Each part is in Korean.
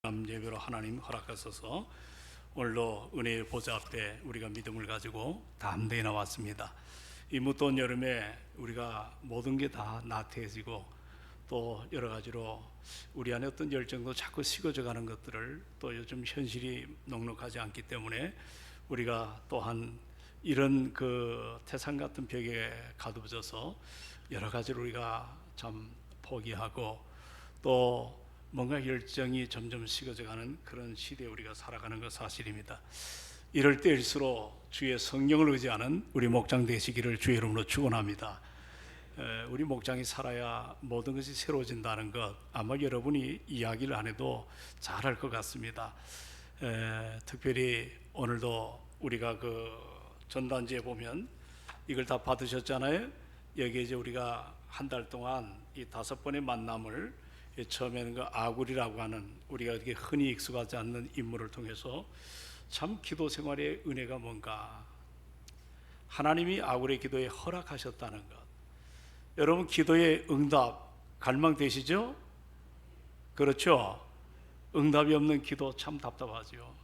예배로 하나님 허락하셔서 오늘도 은혜의 보좌 앞에 우리가 믿음을 가지고 담대히 나왔습니다. 이 무더운 여름에 우리가 모든 게 다 나태해지고 또 여러 가지로 우리 안에 어떤 열정도 자꾸 식어져 가는 것들을 또 요즘 현실이 넉넉하지 않기 때문에 우리가 또한 이런 그 태산 같은 벽에 가두어져서 여러 가지로 우리가 참 포기하고 또 뭔가 열정이 점점 식어져가는 그런 시대에 우리가 살아가는 것 사실입니다. 이럴 때일수록 주의 성령을 의지하는 우리 목장 되시기를 주의 이름으로 축원합니다. 우리 목장이 살아야 모든 것이 새로워진다는 것 아마 여러분이 이야기를 안 해도 잘 알 것 같습니다. 특별히 오늘도 우리가 그 전단지에 보면 이걸 다 받으셨잖아요. 여기에 이제 우리가 한 달 동안 이 5번의 만남을 처음에는 그 아굴이라고 하는 우리가 이렇게 흔히 익숙하지 않는 인물을 통해서 참 기도 생활의 은혜가 뭔가, 하나님이 아굴의 기도에 허락하셨다는 것. 여러분 기도의 응답 갈망되시죠? 그렇죠? 응답이 없는 기도 참 답답하죠.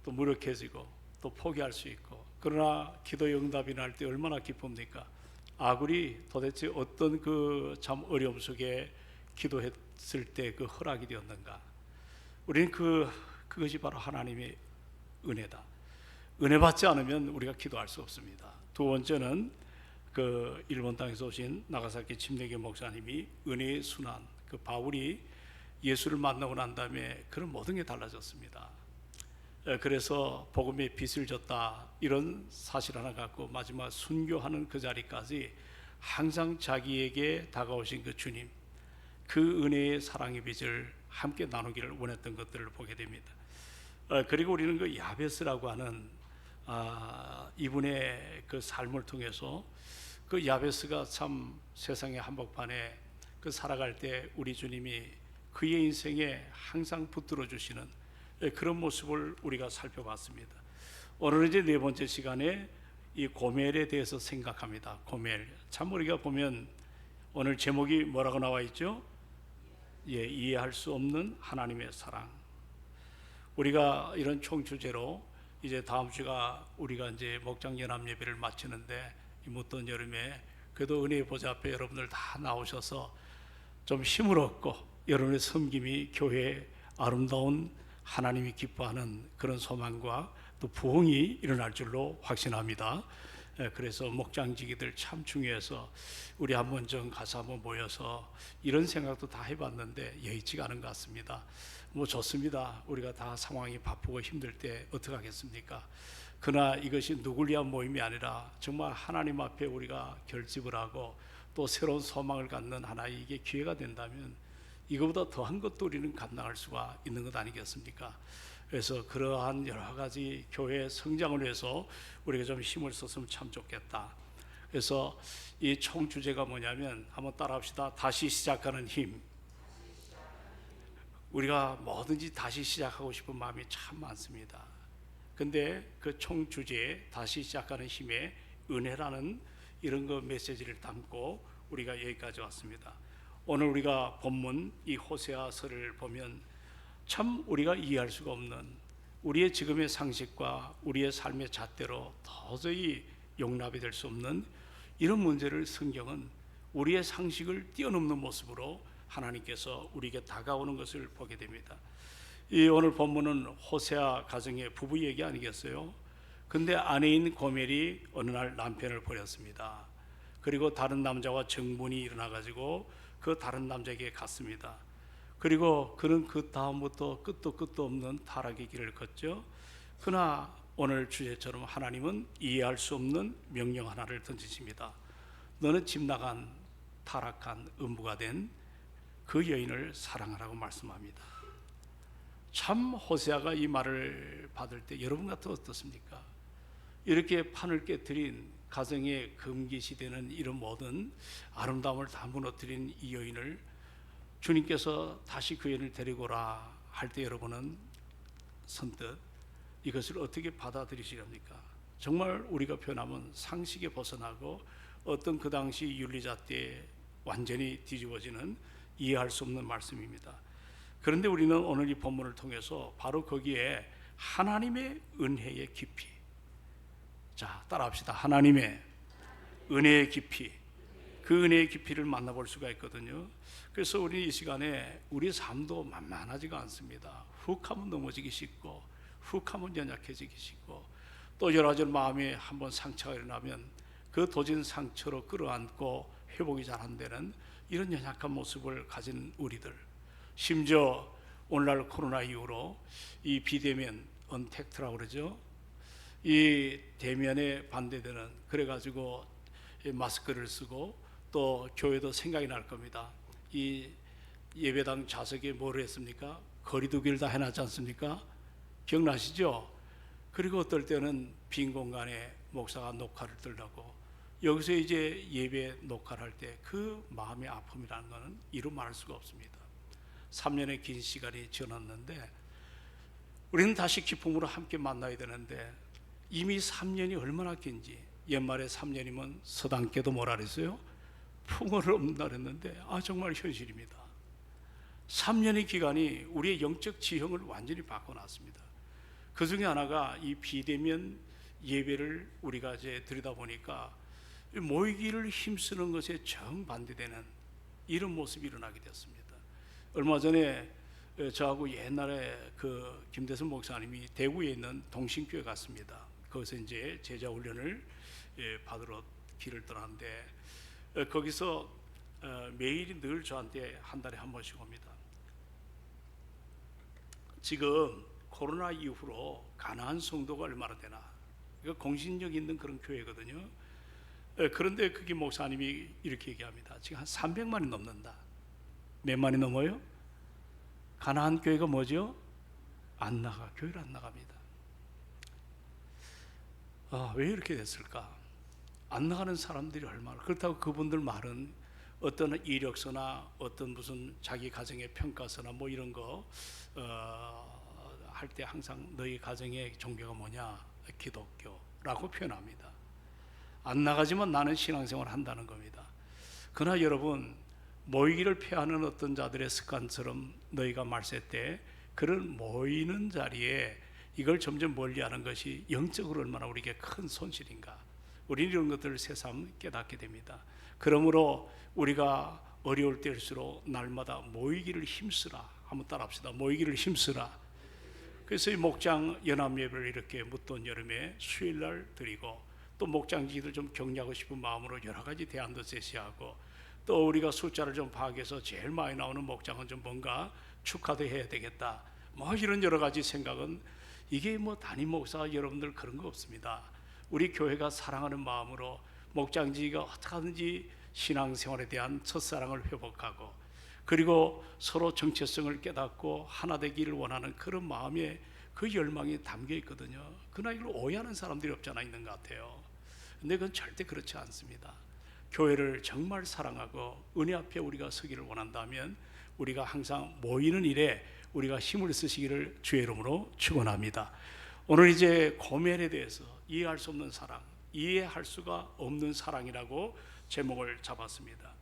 또 무력해지고 또 포기할 수 있고. 그러나 기도의 응답이 날 때 얼마나 기쁩니까? 아굴이 도대체 어떤 그 참 어려움 속에 기도했을 때 그 허락이 되었는가? 우리는 그것이 바로 하나님의 은혜다. 은혜 받지 않으면 우리가 기도할 수 없습니다. 두 번째는 그 일본 땅에서 오신 나가사키 침례교 목사님이 은혜의 순환, 그 바울이 예수를 만나고 난 다음에 그런 모든 게 달라졌습니다. 그래서 복음의 빛을 줬다 이런 사실 하나 갖고 마지막 순교하는 그 자리까지 항상 자기에게 다가오신 그 주님, 그 은혜의 사랑의 빛을 함께 나누기를 원했던 것들을 보게 됩니다. 그리고 우리는 그 야베스라고 하는 이분의 그 삶을 통해서 그 야베스가 참 세상의 한복판에 그 살아갈 때 우리 주님이 그의 인생에 항상 붙들어 주시는 그런 모습을 우리가 살펴봤습니다. 오늘은 이제 네 번째 시간에 이 고멜에 대해서 생각합니다. 고멜, 참 우리가 보면 오늘 제목이 뭐라고 나와 있죠? 이해할 수 없는 하나님의 사랑. 우리가 이런 총주제로 이제 다음 주가 우리가 이제 목장 연합 예배를 마치는데 이 무더운 여름에 그래도 은혜의 보좌 앞에 여러분들 다 나오셔서 좀 힘을 얻고 여러분의 섬김이 교회의 아름다운 하나님이 기뻐하는 그런 소망과 또 부흥이 일어날 줄로 확신합니다. 그래서 목장지기들 참 중요해서 우리 한번 좀 가서 한번 모여서 이런 생각도 다 해봤는데 여의치가 않은 것 같습니다. 뭐 좋습니다. 우리가 다 상황이 바쁘고 힘들 때 어떻게 하겠습니까? 그러나 이것이 누굴 위한 모임이 아니라 정말 하나님 앞에 우리가 결집을 하고 또 새로운 소망을 갖는 하나의 이게 기회가 된다면 이거보다 더한 것도 우리는 감당할 수가 있는 것 아니겠습니까? 그래서 그러한 여러 가지 교회 성장을 위해서 우리가 좀 힘을 썼으면 참 좋겠다. 그래서 이 총 주제가 뭐냐면 한번 따라합시다. 다시 시작하는 힘. 우리가 뭐든지 다시 시작하고 싶은 마음이 참 많습니다. 근데 그 총 주제에 다시 시작하는 힘의 은혜라는 이런 그 메시지를 담고 우리가 여기까지 왔습니다. 오늘 우리가 본문 이 호세아서를 보면 참 우리가 이해할 수가 없는 우리의 지금의 상식과 우리의 삶의 잣대로 도저히 용납이 될 수 없는 이런 문제를 성경은 우리의 상식을 뛰어넘는 모습으로 하나님께서 우리에게 다가오는 것을 보게 됩니다. 이 오늘 본문은 호세아 가정의 부부 얘기 아니겠어요? 근데 아내인 고멜이 어느 날 남편을 버렸습니다. 그리고 다른 남자와 정분이 일어나가지고 그 다른 남자에게 갔습니다. 그리고 그는 그 다음부터 끝도 없는 타락의 길을 걷죠. 그러나 오늘 주제처럼 하나님은 이해할 수 없는 명령 하나를 던지십니다. 너는 집 나간 타락한 음부가 된 그 여인을 사랑하라고 말씀합니다. 참 호세아가 이 말을 받을 때 여러분 같으면 어떻습니까? 이렇게 판을 깨뜨린 가정의 금기시되는 이런 모든 아름다움을 다 무너뜨린 이 여인을 주님께서 다시 그 여인을 데리고 오라 할 때 여러분은 선뜻 이것을 어떻게 받아들이시렵니까? 정말 우리가 표현하면 상식에 벗어나고 어떤 그 당시 윤리잣대에 완전히 뒤집어지는 이해할 수 없는 말씀입니다. 그런데 우리는 오늘 이 본문을 통해서 바로 거기에 하나님의 은혜의 깊이, 자 따라합시다. 하나님의 은혜의 깊이, 그 은혜의 깊이를 만나볼 수가 있거든요. 그래서 우리 이 시간에 우리 삶도 만만하지가 않습니다. 훅 하면 넘어지기 쉽고 훅 하면 연약해지기 쉽고, 또 여러 가지 마음에 한번 상처가 일어나면 그 도진 상처로 끌어안고 회복이 잘 안 되는 이런 연약한 모습을 가진 우리들, 심지어 오늘날 코로나 이후로 이 비대면 언택트라고 그러죠. 이 대면에 반대되는, 그래가지고 마스크를 쓰고, 또 교회도 생각이 날 겁니다. 이 예배당 좌석에 뭐를 했습니까? 거리두기를 다 해놨지 않습니까? 기억나시죠? 그리고 어떨 때는 빈 공간에 목사가 녹화를 들라고, 여기서 이제 예배 녹화를 할 때 그 마음의 아픔이라는 것은 이루 말할 수가 없습니다. 3년의 긴 시간이 지났는데 우리는 다시 기쁨으로 함께 만나야 되는데, 이미 3년이 얼마나 긴지, 옛말에 3년이면 서당께도 뭐라 그랬어요? 풍어를 없는다 그랬는데, 정말 현실입니다. 3년의 기간이 우리의 영적 지형을 완전히 바꿔놨습니다. 그 중에 하나가 이 비대면 예배를 우리가 이제 드리다 보니까 모이기를 힘쓰는 것에 정반대되는 이런 모습이 일어나게 되었습니다. 얼마 전에 저하고 옛날에 그 김대선 목사님이 대구에 있는 동신교회 갔습니다. 거기서 이제 제자 훈련을 받으러 길을 떠났는데, 거기서 매일이 늘 저한테 한 달에 한 번씩 옵니다. 지금 코로나 이후로 가난한 성도가 얼마나 되나, 이거 공신력 있는 그런 교회거든요. 그런데 그게 목사님이 이렇게 얘기합니다. 지금 한 300만이 넘는다. 몇 만이 넘어요? 가난한 교회가 뭐죠? 안 나가, 교회를 안 나갑니다. 왜 이렇게 됐을까? 안 나가는 사람들이 얼마나, 그렇다고 그분들 말은 어떤 이력서나 어떤 무슨 자기 가정의 평가서나 뭐 이런 거 할 때 항상 너희 가정의 종교가 뭐냐? 기독교라고 표현합니다. 안 나가지만 나는 신앙생활을 한다는 겁니다. 그러나 여러분, 모이기를 피하는 어떤 자들의 습관처럼 너희가 말세 때 그런 모이는 자리에 이걸 점점 멀리하는 것이 영적으로 얼마나 우리에게 큰 손실인가, 우리는 이런 것들을 새삼 깨닫게 됩니다. 그러므로 우리가 어려울 때일수록 날마다 모이기를 힘쓰라. 한번 따라합시다. 모이기를 힘쓰라. 그래서 이 목장 연합 예배를 이렇게 묻던 여름에 수요일날 드리고, 또 목장지기들 좀 격려하고 싶은 마음으로 여러 가지 대안도 제시하고, 또 우리가 숫자를 좀 파악해서 제일 많이 나오는 목장은 좀 뭔가 축하도 해야 되겠다, 뭐 이런 여러 가지 생각은, 이게 뭐 담임 목사 여러분들 그런 거 없습니다. 우리 교회가 사랑하는 마음으로 목장지기가 어떻게 하든지 신앙생활에 대한 첫사랑을 회복하고, 그리고 서로 정체성을 깨닫고 하나 되기를 원하는 그런 마음에 그 열망이 담겨 있거든요. 그러나 이걸 오해하는 사람들이 없잖아 있는 것 같아요. 근데 그건 절대 그렇지 않습니다. 교회를 정말 사랑하고 은혜 앞에 우리가 서기를 원한다면 우리가 항상 모이는 일에 우리가 힘을 쓰시기를 주의 이름으로 축원합니다. 오늘 이제 고멜에 대해서 이해할 수 없는 사랑, 이해할 수가 없는 사랑이라고 제목을 잡았습니다.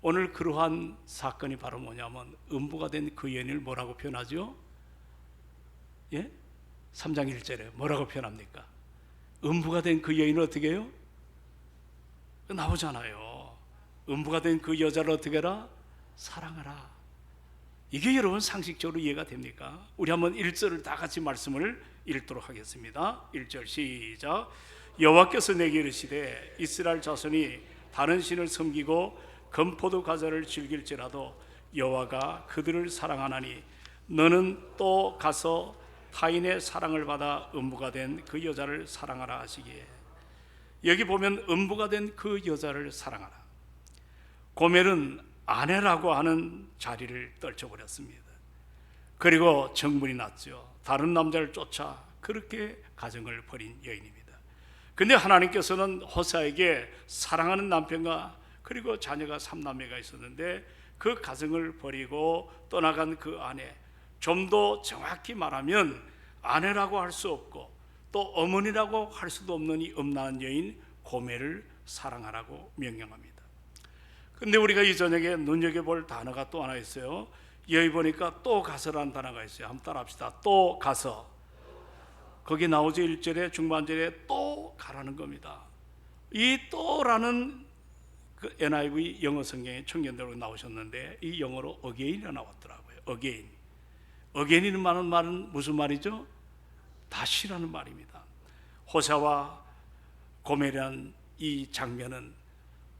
오늘 그러한 사건이 바로 뭐냐면, 음부가 된 그 연인을 뭐라고 표현하죠? 예? 3장 1절에 뭐라고 표현합니까? 음부가 된 그 여인을 어떻게 해요? 나오잖아요. 음부가 된 그 여자를 어떻게 해라? 사랑하라. 이게 여러분 상식적으로 이해가 됩니까? 우리 한번 1절을 다 같이 말씀을 읽도록 하겠습니다. 1절 시작. 여호와께서 내게 이르시되 이스라엘 자손이 다른 신을 섬기고 금포도 과자를 즐길지라도 여호와가 그들을 사랑하나니 너는 또 가서 타인의 사랑을 받아 음부가 된 그 여자를 사랑하라 하시기에, 여기 보면 음부가 된 그 여자를 사랑하라. 고멜은 아내라고 하는 자리를 떨쳐버렸습니다. 그리고 정분이 났죠. 다른 남자를 쫓아 그렇게 가정을 벌인 여인입니다. 근데 하나님께서는 호세아에게 사랑하는 남편과 그리고 자녀가 3남매가 있었는데, 그 가정을 버리고 떠나간 그 아내, 좀 더 정확히 말하면 아내라고 할 수 없고 또 어머니라고 할 수도 없는 이 음란한 여인 고멜을 사랑하라고 명령합니다. 근데 우리가 이 저녁에 눈여겨볼 단어가 또 하나 있어요. 여기 보니까 또 가서라는 단어가 있어요. 한번 따라합시다. 또 가서. 거기 나오죠. 1절에 중반절에 또 가라는 겁니다. 이 또라는 그 NIV 영어 성경에 청년대로 나오셨는데 이 영어로 again이 나왔더라고요. again. again이라는 말은 무슨 말이죠? 다시라는 말입니다. 호세아와 고멜이라는 이 장면은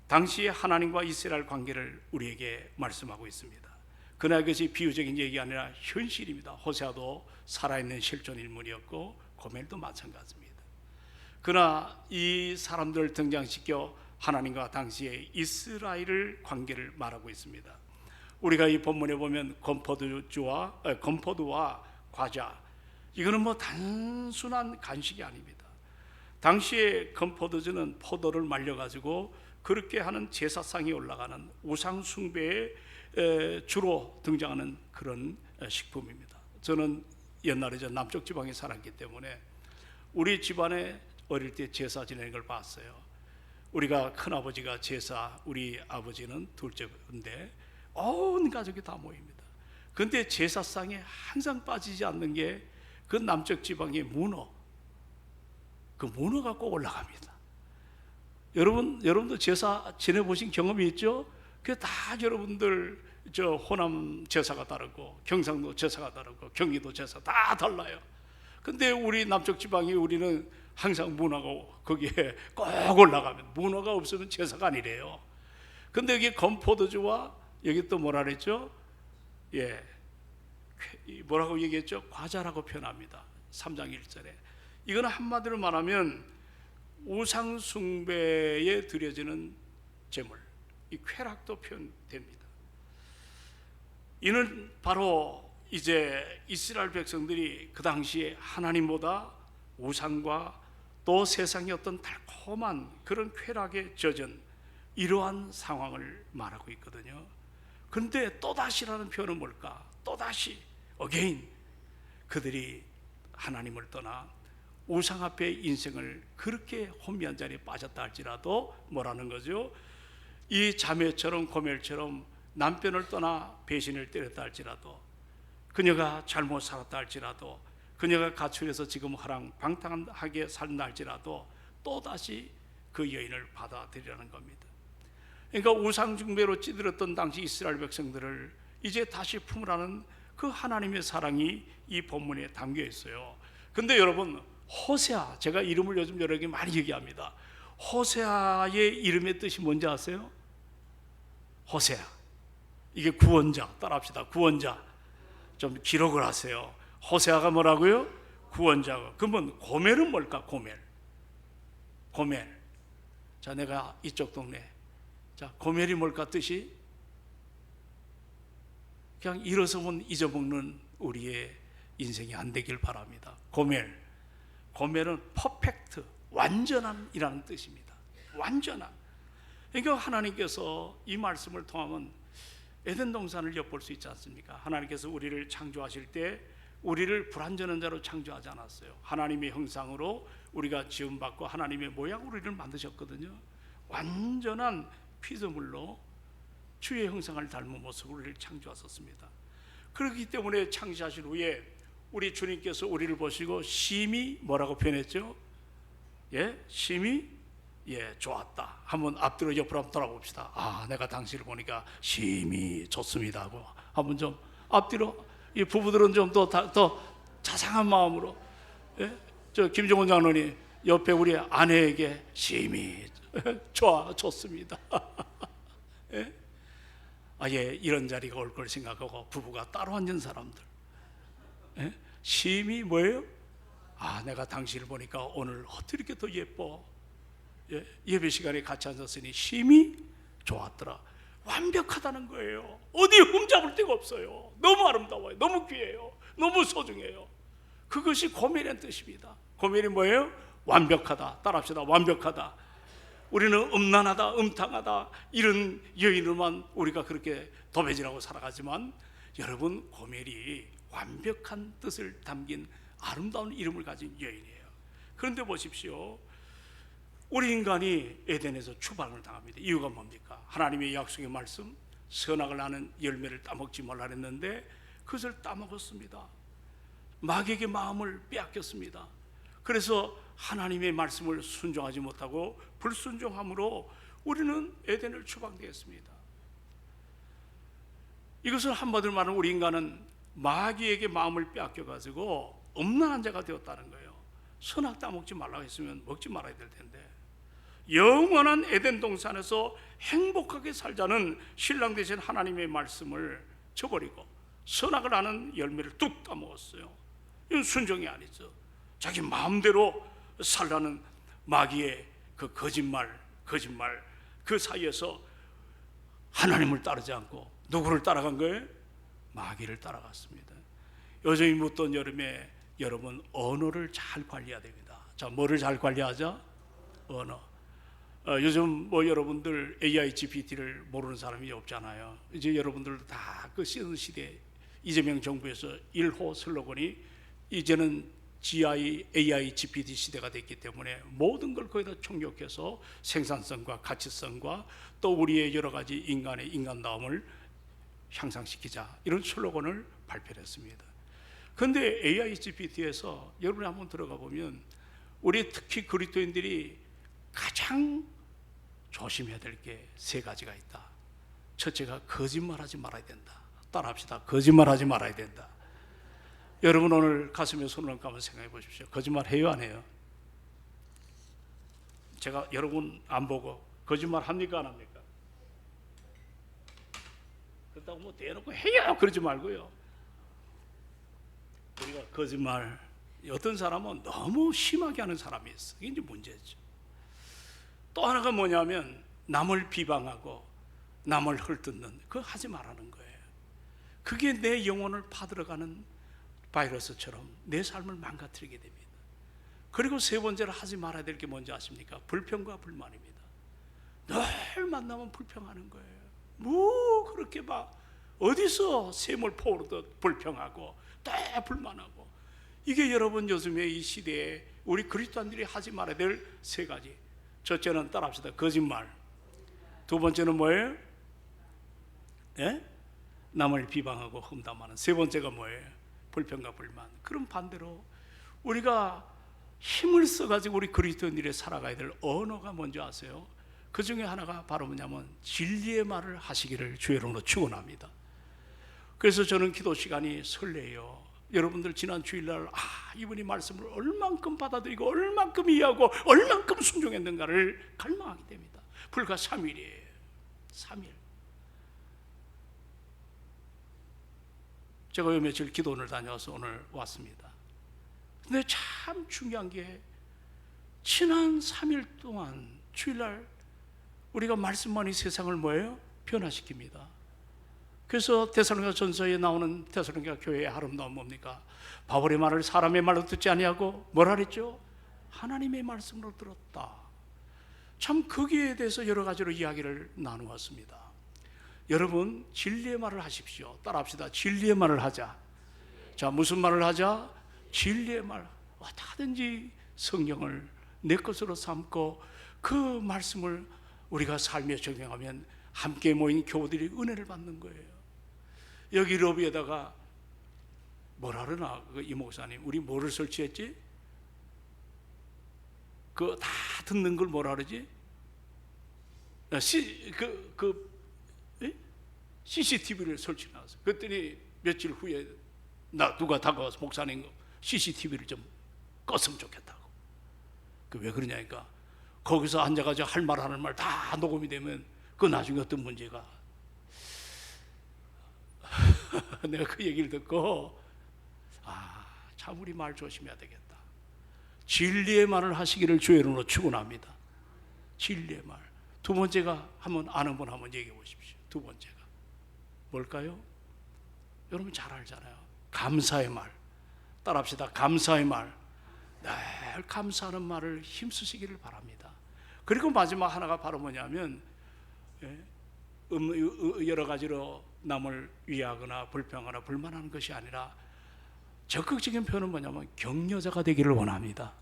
당시에 하나님과 이스라엘 관계를 우리에게 말씀하고 있습니다. 그러나 그것이 비유적인 얘기가 아니라 현실입니다. 호세아도 살아있는 실존 인물이었고 고멜도 마찬가지입니다. 그러나 이 사람들을 등장시켜 하나님과 당시의 이스라엘 관계를 말하고 있습니다. 우리가 이 본문에 보면 건포도와 과자, 이거는 뭐 단순한 간식이 아닙니다. 당시에 건포도주는 포도를 말려가지고 그렇게 하는 제사상에 올라가는 우상 숭배에 주로 등장하는 그런 식품입니다. 저는 옛날에 남쪽 지방에 살았기 때문에 우리 집안에 어릴 때 제사 지내는 걸 봤어요. 우리가 큰아버지가 제사, 우리 아버지는 둘째인데 온 가족이 다 모입니다. 그런데 제사상에 항상 빠지지 않는 게 그 남쪽 지방의 문어, 그 문어가 꼭 올라갑니다. 여러분도 제사 지내보신 경험이 있죠? 그 다 여러분들 저 호남 제사가 다르고 경상도 제사가 다르고 경기도 제사 다 달라요. 근데 우리 남쪽 지방이 우리는 항상 문어가 거기에 꼭 올라가면 문어가 없으면 제사가 아니래요. 근데 여기 건포도주와 여기 또 뭐라 그랬죠? 뭐라고 얘기했죠? 과자라고 표현합니다. 3장 1절에. 이거는 한마디로 말하면 우상 숭배에 드려지는 제물, 이 쾌락도 표현됩니다. 이는 바로 이제 이스라엘 백성들이 그 당시에 하나님보다 우상과 또 세상의 어떤 달콤한 그런 쾌락에 젖은 이러한 상황을 말하고 있거든요. 그런데 또다시라는 표현은 뭘까? 또다시, again. 그들이 하나님을 떠나 우상 앞에 인생을 그렇게 혼미한 자리에 빠졌다 할지라도 뭐라는 거죠? 이 자매처럼 고멜처럼 남편을 떠나 배신을 때렸다 할지라도, 그녀가 잘못 살았다 할지라도, 그녀가 가출해서 지금 방탕하게 산다 할지라도 또다시 그 여인을 받아들이라는 겁니다. 그러니까 우상 숭배로 찌들었던 당시 이스라엘 백성들을 이제 다시 품으라는 그 하나님의 사랑이 이 본문에 담겨 있어요. 근데 여러분, 호세아, 제가 이름을 요즘 여러분에게 많이 얘기합니다. 호세아의 이름의 뜻이 뭔지 아세요? 호세아, 이게 구원자, 따라합시다. 구원자. 좀 기록을 하세요. 호세아가 뭐라고요? 구원자. 그러면 고멜은 뭘까? 고멜. 자, 내가 이쪽 동네. 자, 고멜이 뭘까 뜻이? 그냥 일어서면 잊어먹는 우리의 인생이 안 되길 바랍니다. 고멜은 퍼펙트, 완전한이라는 뜻입니다. 완전한. 그러니까 하나님께서 이 말씀을 통하면 에덴 동산을 엿볼 수 있지 않습니까? 하나님께서 우리를 창조하실 때 우리를 불완전한 자로 창조하지 않았어요. 하나님의 형상으로 우리가 지음받고 하나님의 모양으로 우리를 만드셨거든요. 완전한 피조물로 주의 형상을 닮은 모습으로 우리를 창조하셨습니다. 그렇기 때문에 창조하신 후에 우리 주님께서 우리를 보시고 심히 뭐라고 표현했죠? 심히 좋았다. 한번 앞뒤로 옆으로 한번 돌아봅시다. 아, 내가 당신을 보니까 심히 좋습니다 하고 한번 좀 앞뒤로, 이 부부들은 좀 더 자상한 마음으로, 저 김정은 장로님 옆에 우리 아내에게 심히 좋습니다. 이런 자리가 올 걸 생각하고 부부가 따로 앉은 사람들, 심히 뭐예요? 아, 내가 당신을 보니까 오늘 어떻게 이렇게 더 예뻐. 예배 시간에 같이 앉았으니 심히 좋았더라. 완벽하다는 거예요. 어디 흠잡을 데가 없어요. 너무 아름다워요. 너무 귀해요. 너무 소중해요. 그것이 고멜이라는 뜻입니다. 고멜이 뭐예요? 완벽하다. 따라합시다. 완벽하다. 우리는 음란하다, 음탕하다, 이런 여인으로만 우리가 그렇게 도배질하고 살아가지만, 여러분, 고멜이 완벽한 뜻을 담긴 아름다운 이름을 가진 여인이에요. 그런데 보십시오. 우리 인간이 에덴에서 추방을 당합니다. 이유가 뭡니까? 하나님의 약속의 말씀, 선악을 나는 열매를 따먹지 말라 했는데 그것을 따먹었습니다. 마귀에게 마음을 빼앗겼습니다. 그래서 하나님의 말씀을 순종하지 못하고 불순종함으로 우리는 에덴을 추방되었습니다. 이것을 한마디로 말하면 우리 인간은 마귀에게 마음을 빼앗겨가지고 음란한 자가 되었다는 거예요. 선악 따먹지 말라고 했으면 먹지 말아야 될 텐데, 영원한 에덴 동산에서 행복하게 살자는 신랑 되신 하나님의 말씀을 저버리고 선악을 아는 열매를 뚝 따먹었어요. 이건 순종이 아니죠. 자기 마음대로 살라는 마귀의 그 거짓말 그 사이에서 하나님을 따르지 않고 누구를 따라간 거예요? 마귀를 따라갔습니다. 여전히 묻던 여름에 여러분 언어를 잘 관리해야 됩니다. 자, 뭐를 잘 관리하자? 언어. 요즘 뭐 여러분들 AI GPT를 모르는 사람이 없잖아요. 이제 여러분들도 다 그 쓰는 시대, 이재명 정부에서 1호 슬로건이 이제는 AI GPT 시대가 됐기 때문에 모든 걸 거기다 총력해서 생산성과 가치성과 또 우리의 여러 가지 인간의 인간다움을 향상시키자, 이런 슬로건을 발표했습니다. 그런데 AI GPT에서 여러분이 한번 들어가 보면 우리 특히 그리스도인들이 가장 조심해야 될 게 세 가지가 있다. 첫째가 거짓말하지 말아야 된다. 따라합시다. 거짓말하지 말아야 된다. 여러분 오늘 가슴에 손을 얹고 한번 생각해 보십시오. 거짓말 해요, 안 해요? 제가 여러분 안 보고 거짓말 합니까, 안 합니까? 그렇다고 뭐 대놓고 해요 그러지 말고요. 우리가 거짓말, 어떤 사람은 너무 심하게 하는 사람이 있어. 이게 이제 문제죠. 또 하나가 뭐냐면 남을 비방하고 남을 헐뜯는, 그거 하지 말라는 거예요. 그게 내 영혼을 파들어가는 바이러스처럼 내 삶을 망가뜨리게 됩니다. 그리고 세 번째로 하지 말아야 될 게 뭔지 아십니까? 불평과 불만입니다. 늘 만나면 불평하는 거예요. 뭐 그렇게 막 어디서 샘을 포르듯 불평하고 또 불만하고. 이게 여러분 요즘의 이 시대에 우리 그리스도인들이 하지 말아야 될 세 가지. 첫째는 따라합시다. 거짓말. 두 번째는 뭐예요? 예? 남을 비방하고 험담하는. 세 번째가 뭐예요? 불평과 불만. 그럼 반대로 우리가 힘을 써가지고 우리 그리스도인들이 살아가야 될 언어가 뭔지 아세요? 그 중에 하나가 바로 뭐냐면 진리의 말을 하시기를 주의 이름으로 축원합니다. 그래서 저는 기도 시간이 설레요. 여러분들 지난 주일날 이분이 말씀을 얼만큼 받아들이고 얼만큼 이해하고 얼만큼 순종했는가를 갈망하게 됩니다. 불과 3일이에요. 3일. 제가 요 며칠 기도원을 다녀와서 오늘 왔습니다. 근데 참 중요한 게 지난 3일 동안 주일날 우리가 말씀만이 세상을 뭐예요? 변화시킵니다. 그래서 데살로니가 전서에 나오는 데살로니가 교회의 아름다운 뭡니까? 바울의 말을 사람의 말로 듣지 아니하고 뭐라 그랬죠? 하나님의 말씀으로 들었다. 참 거기에 대해서 여러 가지로 이야기를 나누었습니다. 여러분 진리의 말을 하십시오. 따라합시다. 진리의 말을 하자. 자, 무슨 말을 하자? 진리의 말. 어떻게든지 성경을 내 것으로 삼고 그 말씀을 우리가 삶에 적용하면 함께 모인 교우들이 은혜를 받는 거예요. 여기 로비에다가 뭐라 그러나 이 목사님, 우리 뭐를 설치했지? 그 다 듣는 걸 뭐라 그러지? CCTV를 설치해놨어. 그랬더니 며칠 후에 누가 다가와서 목사님 CCTV를 좀 껐으면 좋겠다고. 그 왜 그러냐니까 거기서 앉아가지고 할 말 하는 말 다 녹음이 되면 그 나중에 어떤 문제가 내가 그 얘기를 듣고 참 우리 말 조심해야 되겠다. 진리의 말을 하시기를 주의 이름으로 축원합니다. 진리의 말. 두 번째가 한번 아는 분 한번 얘기해 보십시오. 두 번째가 뭘까요? 여러분 잘 알잖아요. 감사의 말. 따라합시다. 감사의 말. 늘 감사하는 말을 힘쓰시기를 바랍니다. 그리고 마지막 하나가 바로 뭐냐면 여러 가지로 남을 위하거나 불평하거나 불만하는 것이 아니라 적극적인 표현은 뭐냐면 격려자가 되기를 원합니다.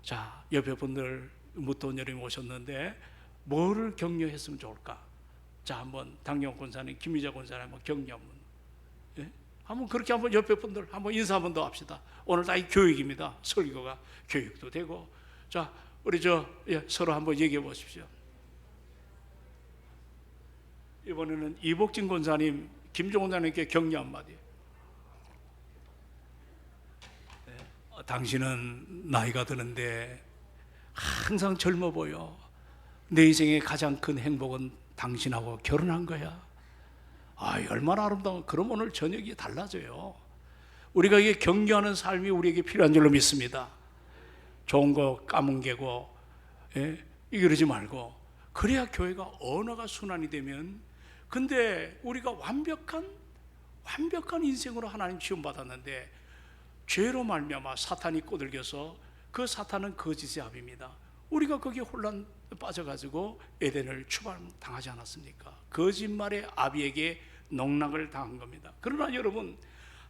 자, 옆에 분들 무더운 여름에 오셨는데 뭐를 격려했으면 좋을까? 자, 한번 당영 권사님, 김희자 권사님 한번 격려 한번. 예? 한번 그렇게 한번 옆에 분들 한번 인사 한번 더 합시다. 오늘 다 이 교육입니다. 설교가 교육도 되고. 자, 우리 서로 한번 얘기해 보십시오. 이번에는 이복진 권사님, 김종 권사님께 격려 한마디. 당신은 나이가 드는데 항상 젊어 보여. 내 인생의 가장 큰 행복은 당신하고 결혼한 거야. 얼마나 아름다워. 그럼 오늘 저녁이 달라져요. 우리가 이게 격려하는 삶이 우리에게 필요한 줄로 믿습니다. 좋은 거 까뭉개고 이러지 말고, 그래야 교회가 언어가 순환이 되면. 근데 우리가 완벽한 인생으로 하나님 지원받았는데 죄로 말미암아 사탄이 꼬들겨서, 그 사탄은 거짓의 아비입니다. 우리가 거기에 혼란 빠져가지고 에덴을 추방당하지 않았습니까? 거짓말의 아비에게 농락을 당한 겁니다. 그러나 여러분,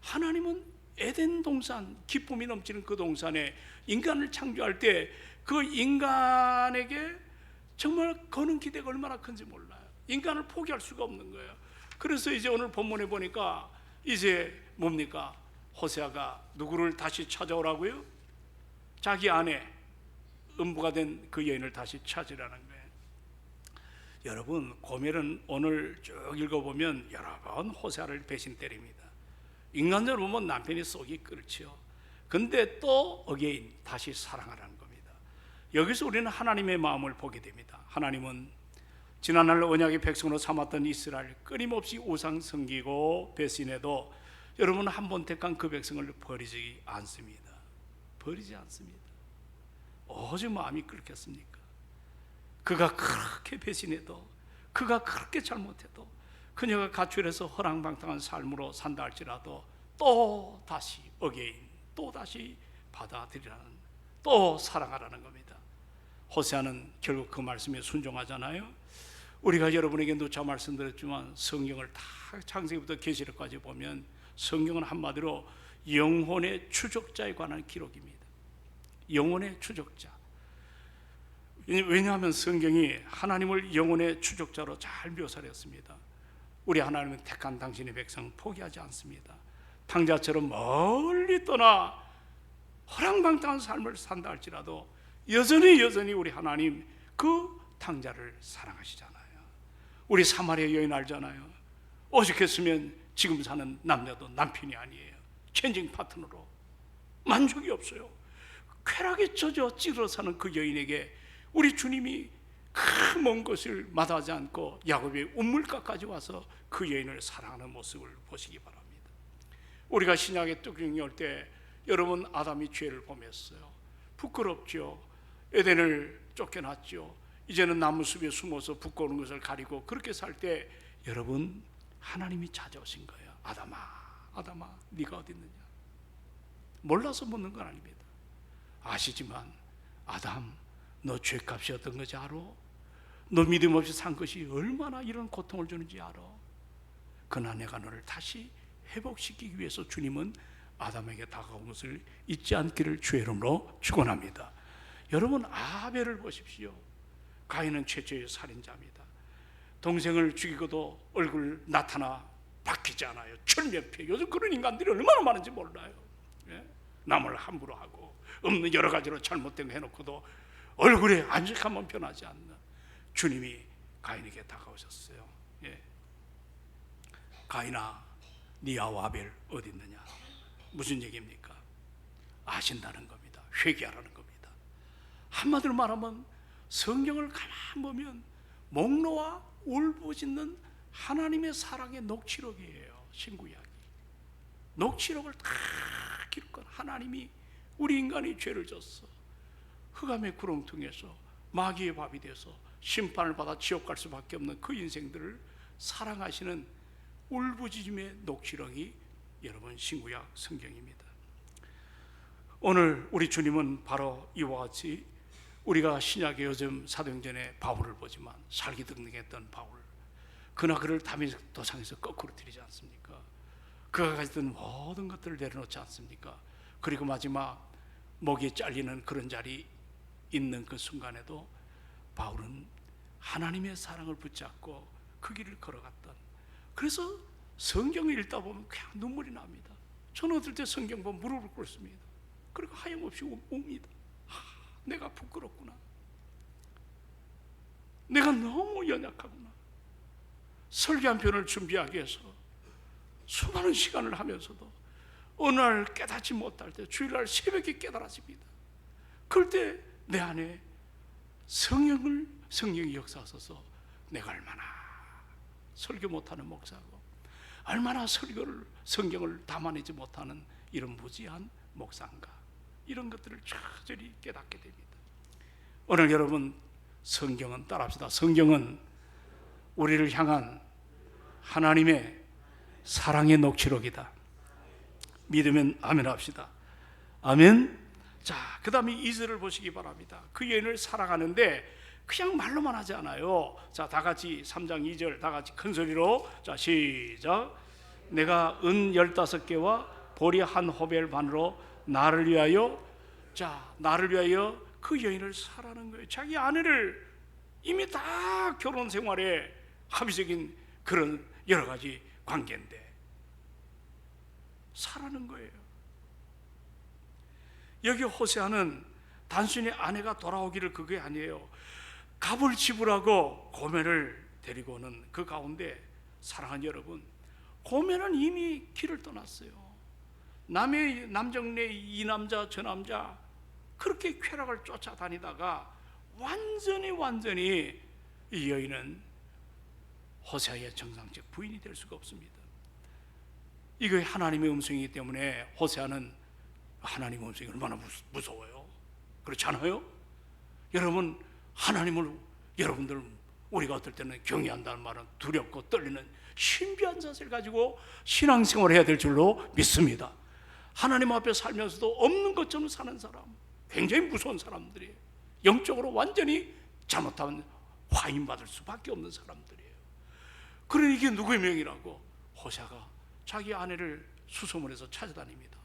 하나님은 에덴 동산, 기쁨이 넘치는 그 동산에 인간을 창조할 때 그 인간에게 정말 거는 기대가 얼마나 큰지 몰라요. 인간을 포기할 수가 없는 거예요. 그래서 이제 오늘 본문에 보니까 이제 뭡니까? 호세아가 누구를 다시 찾아오라고요? 자기 아내, 음부가 된 그 여인을 다시 찾으라는 거예요. 여러분, 고멜은 오늘 쭉 읽어보면 여러 번 호세아를 배신 때립니다. 인간적으로 보면 남편이 속이 끓지요. 근데 또 어게인 다시 사랑하라는 겁니다. 여기서 우리는 하나님의 마음을 보게 됩니다. 하나님은 지난날 언약의 백성으로 삼았던 이스라엘 끊임없이 우상 섬기고 배신해도 여러분 한 번 택한 그 백성을 버리지 않습니다. 버리지 않습니다. 오직 마음이 끓겠습니까? 그가 그렇게 배신해도, 그가 그렇게 잘못해도, 그녀가 가출해서 허랑방탕한 삶으로 산다 할지라도 또 다시 어게인, 또 다시 받아들이라는, 또 사랑하라는 겁니다. 호세아는 결국 그 말씀에 순종하잖아요. 우리가 여러분에게 누차 말씀드렸지만 성경을 다 창세기부터 계시록까지 보면 성경은 한마디로 영혼의 추적자에 관한 기록입니다. 영혼의 추적자. 왜냐하면 성경이 하나님을 영혼의 추적자로 잘 묘사를 했습니다. 우리 하나님은 택한 당신의 백성 포기하지 않습니다. 탕자처럼 멀리 떠나 허랑방탕한 삶을 산다 할지라도 여전히 우리 하나님 그 탕자를 사랑하시잖아요. 우리 사마리아 여인 알잖아요. 오죽했으면 지금 사는 남녀도 남편이 아니에요. 체인징 파트너로 만족이 없어요. 쾌락에 젖어 찌들어 사는 그 여인에게 우리 주님이 그 먼 것을 마다하지 않고 야곱의 우물가까지 와서 그 여인을 사랑하는 모습을 보시기 바랍니다. 우리가 신약의 뚜껑이 올 때 여러분, 아담이 죄를 범했어요. 부끄럽죠. 에덴을 쫓겨났죠. 이제는 나무숲에 숨어서 부끄러운 것을 가리고 그렇게 살 때 여러분, 하나님이 찾아오신 거예요. 아담아, 네가 어디 있느냐? 몰라서 묻는 건 아닙니다. 아시지만, 아담, 너 죄값이 어떤 건지 알아? 너 믿음 없이 산 것이 얼마나 이런 고통을 주는지 알아? 그러나 내가 너를 다시 회복시키기 위해서 주님은 아담에게 다가온 것을 잊지 않기를 주의 이름으로 축원합니다. 여러분, 아벨을 보십시오. 가인은 최초의 살인자입니다. 동생을 죽이고도 얼굴 나타나 바뀌지 않아요. 철면피. 요즘 그런 인간들이 얼마나 많은지 몰라요. 남을 함부로 하고 없는 여러 가지로 잘못된 거 해놓고도 얼굴에 안식하면 변하지 않는 주님이 가인에게 다가오셨어요. 가인아, 네 아우 아벨 어디 있느냐? 무슨 얘기입니까? 아신다는 겁니다. 회개하라는 겁니다. 한마디로 말하면 성경을 가만 보면 목노와 울부짖는 하나님의 사랑의 녹취록이에요. 신구약이. 녹취록을 다 기록한 하나님이 우리 인간이 죄를 졌어. 흑암의 구렁텅이에서 마귀의 밥이 돼서 심판을 받아 지옥 갈 수밖에 없는 그 인생들을 사랑하시는 울부짖음의 녹취록이 여러분 신구약 성경입니다. 오늘 우리 주님은 바로 이와 같이 우리가 신약의 요즘 사도행전의 바울을 보지만 살기등등했던 바울, 그러나 그를 다메섹 도상에서 거꾸로 들이지 않습니까? 그가 가지던 모든 것들을 내려놓지 않습니까? 그리고 마지막 목이 잘리는 그런 자리 있는 그 순간에도 바울은 하나님의 사랑을 붙잡고 그 길을 걸어갔던. 그래서 성경을 읽다 보면 그냥 눈물이 납니다. 저는 어떨 때 성경 보면 무릎을 꿇습니다. 그리고 하염없이 웁니다. 내가 부끄럽구나. 내가 너무 연약하구나. 설교 한 편을 준비하기 위해서 수많은 시간을 하면서도 어느 날 깨닫지 못할 때 주일날 새벽에 깨달아집니다. 그럴 때 내 안에 성령이 역사하셔서 내가 얼마나 설교 못하는 목사고 얼마나 성경을 담아내지 못하는 이런 무지한 목사인가, 이런 것들을 저절히 깨닫게 됩니다. 오늘 여러분, 성경은 따라합시다. 성경은 우리를 향한 하나님의 사랑의 녹취록이다. 믿으면 아멘 합시다. 아멘. 자, 그 다음에 2절을 보시기 바랍니다. 그 여인을 사랑하는데 그냥 말로만 하지 않아요. 자, 다 같이 3장 2절 다 같이 큰 소리로, 자, 시작. 내가 은 15개와 보리 한 호벨 반으로 나를 위하여, 자, 나를 위하여 그 여인을 사랑하는 거예요. 자기 아내를 이미 다 결혼 생활에 합의적인 그런 여러 가지 관계인데 사랑하는 거예요. 여기 호세아는 단순히 아내가 돌아오기를 그게 아니에요. 값을 지불하고 고멜을 데리고 오는 그 가운데, 사랑하는 여러분, 고멜은 이미 길을 떠났어요. 남의 남정네 이 남자 저 남자 그렇게 쾌락을 쫓아다니다가 완전히 이 여인은 호세아의 정상적 부인이 될 수가 없습니다. 이거 하나님의 음성이기 때문에 호세아는 하나님의 음성이 얼마나 무서워요. 그렇지 않아요? 여러분, 하나님을 여러분들 우리가 어떨 때는 경외한다는 말은 두렵고 떨리는 신비한 자세를 가지고 신앙생활을 해야 될 줄로 믿습니다. 하나님 앞에 살면서도 없는 것처럼 사는 사람, 굉장히 무서운 사람들이에요. 영적으로 완전히 잘못하면 화인받을 수밖에 없는 사람들이에요. 그러니 이게 누구의 명이라고? 호세아가 자기 아내를 수소문해서 찾아다닙니다.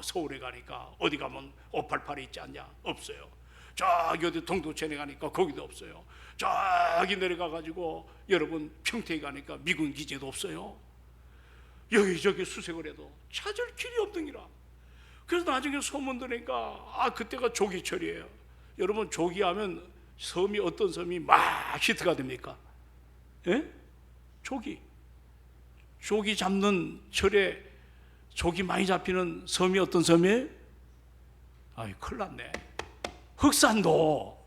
서울에 가니까 어디 가면 588이 있지 않냐? 없어요. 저기 어디 동두천에 가니까 거기도 없어요. 저기 내려가가지고 여러분 평택에 가니까 미군 기지도 없어요. 여기저기 수색을 해도 찾을 길이 없더니라. 그래서 나중에 소문 들으니까 그때가 조기철이에요. 여러분, 조기하면 섬이 어떤 섬이 막 히트가 됩니까? 예? 조기 잡는 철에 조기 많이 잡히는 섬이 어떤 섬이에요? 큰일 났네. 흑산도.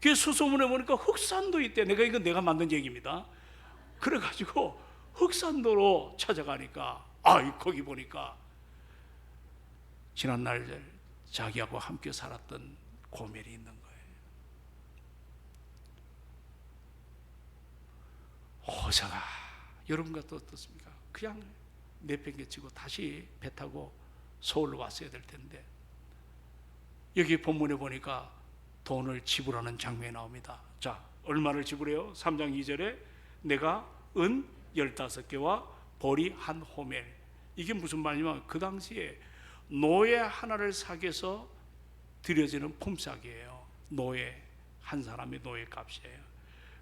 그 수소문에 보니까 흑산도 있대. 내가 만든 얘기입니다. 그래가지고 흑산도로 찾아가니까 거기 보니까 지난날 자기하고 함께 살았던 고멜이 있는 거예요. 호세아가 여러분 같은 어떻습니까? 그냥 내팽개치고 다시 배 타고 서울로 왔어야 될 텐데, 여기 본문에 보니까 돈을 지불하는 장면이 나옵니다. 자, 얼마를 지불해요? 3장 2절에 내가 은 15개와 보리 한 호멜. 이게 무슨 말이냐면 그 당시에 노예 하나를 사귀어서 들여지는 품삯이에요. 노예 한 사람의 노예 값이에요.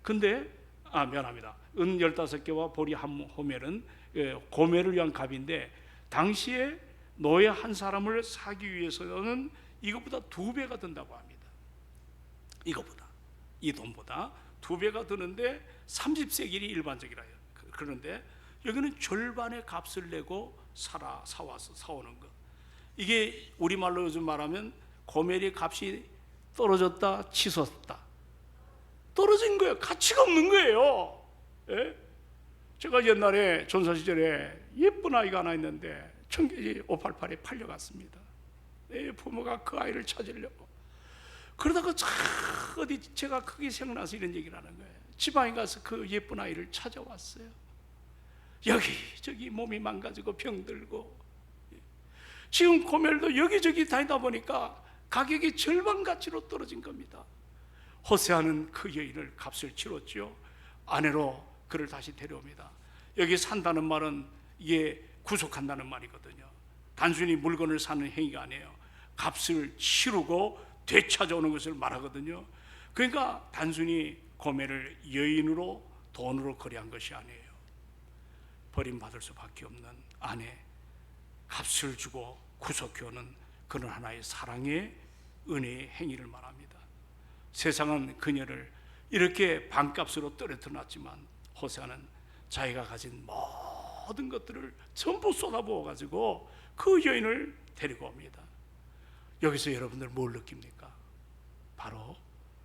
근데 미안합니다. 은 15개와 보리 한 호멜은 고멜을 위한 값인데, 당시에 노예 한 사람을 사기 위해서는 이것보다 2배가 든다고 합니다. 이 돈보다 2배가 드는데 30세겔이 일반적이라요. 그런데 여기는 절반의 값을 내고 사오는 것. 이게 우리말로 요즘 말하면 고멜의 값이 떨어졌다, 치솟았다. 떨어진 거예요. 가치가 없는 거예요. 예? 제가 옛날에 전사시절에 예쁜 아이가 하나 있는데 청계지 588에 팔려갔습니다. 내 부모가 그 아이를 찾으려고. 그러다가 어디 제가 크게 생각나서 이런 얘기를 하는 거예요. 지방에 가서 그 예쁜 아이를 찾아왔어요. 여기저기 몸이 망가지고 병들고, 지금 고멜도 여기저기 다니다 보니까 가격이 절반 가치로 떨어진 겁니다. 호세아는 그 여인을 값을 치렀죠. 아내로 그를 다시 데려옵니다. 여기 산다는 말은 이게 구속한다는 말이거든요. 단순히 물건을 사는 행위가 아니에요. 값을 치르고 되찾아오는 것을 말하거든요. 그러니까 단순히 고멜을 여인으로 돈으로 거래한 것이 아니에요. 버림받을 수밖에 없는 아내, 값을 주고 구속해오는 그런 하나의 사랑의 은혜의 행위를 말합니다. 세상은 그녀를 이렇게 반값으로 떨어뜨려 놨지만 호세아는 자기가 가진 모든 것들을 전부 쏟아부어 가지고 그 여인을 데리고 옵니다. 여기서 여러분들 뭘 느낍니까? 바로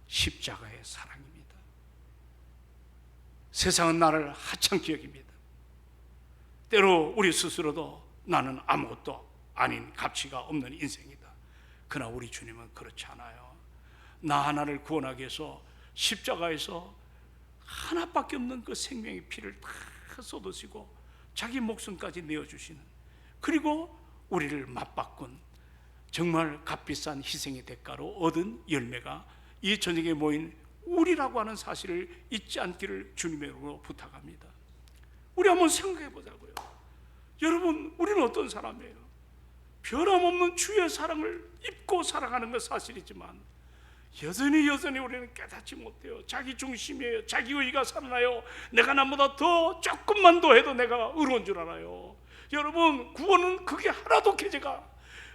십자가의 사랑입니다. 세상은 나를 하찮게 여깁니다. 때로 우리 스스로도 나는 아무것도 아닌 가치가 없는 인생이다. 그러나 우리 주님은 그렇지 않아요. 나 하나를 구원하기 위해서 십자가에서 하나밖에 없는 그 생명의 피를 다 쏟으시고 자기 목숨까지 내어주시는, 그리고 우리를 맞바꾼 정말 값비싼 희생의 대가로 얻은 열매가 이 저녁에 모인 우리라고 하는 사실을 잊지 않기를 주님으로 부탁합니다. 우리 한번 생각해 보자고요. 여러분, 우리는 어떤 사람이에요? 변함없는 주의 사랑을 입고 살아가는 것 사실이지만 여전히 우리는 깨닫지 못해요. 자기 중심이에요. 자기의가 살아나요. 내가 남보다 더 조금만 더 해도 내가 의로운 줄 알아요. 여러분, 구원은 그게 하나도 계제가,